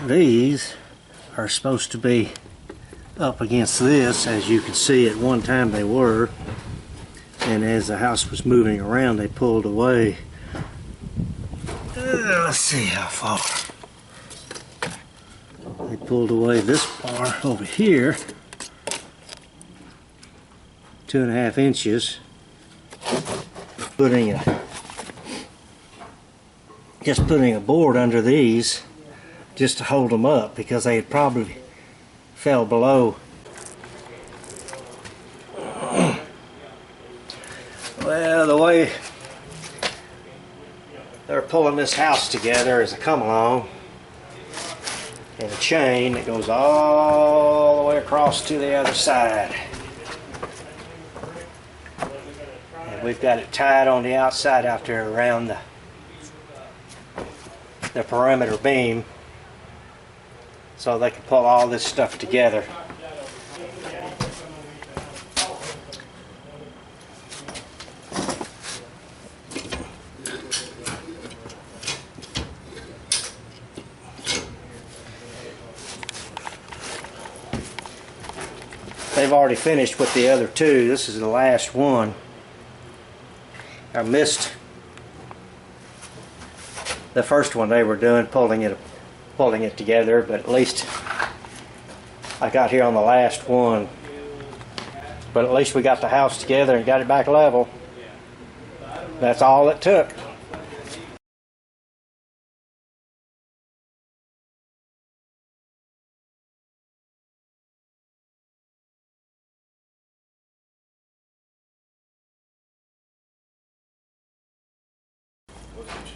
These are supposed to be up against this. As you can see, at one time they were, and as the house was moving around they pulled away. Let's see how far. They pulled away this bar over here 2.5 inches, just putting a board under these just to hold them up, because they had probably fell below. Well, the way they're pulling this house together is a come along and a chain that goes all the way across to the other side. And we've got it tied on the outside out there around the perimeter beam, so they can pull all this stuff together. They've already finished with the other two. This is the last one. I missed the first one they were doing, pulling it together, but at least I got here on the last one. But at least we got the house together and got it back level. That's all it took.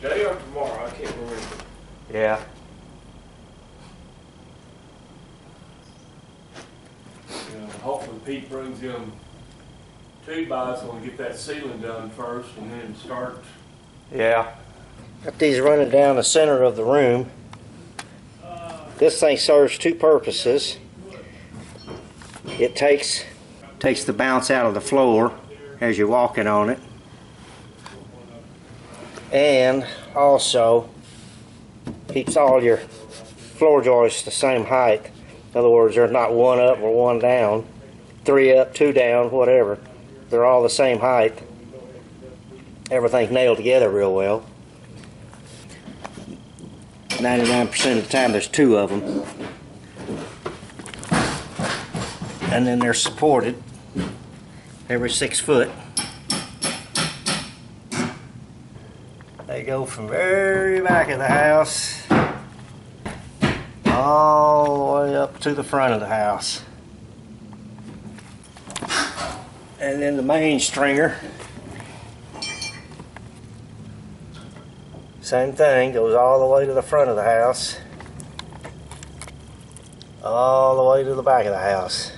Today or tomorrow, I can't remember. Yeah. Hopefully Pete brings in 2x, so we'll get that ceiling done first and then start. Yeah. Got these running down the center of the room. This thing serves two purposes. It takes the bounce out of the floor as you're walking on it, and also keeps all your floor joists the same height. In other words, there's not one up or one down, 3 up, 2 down, whatever. They're all the same height. Everything's nailed together real well. 99% of the time there's 2 of them. And then they're supported every 6 foot. They go from very back of the house all the way up to the front of the house. And then the main stringer, same thing, goes all the way to the front of the house, all the way to the back of the house.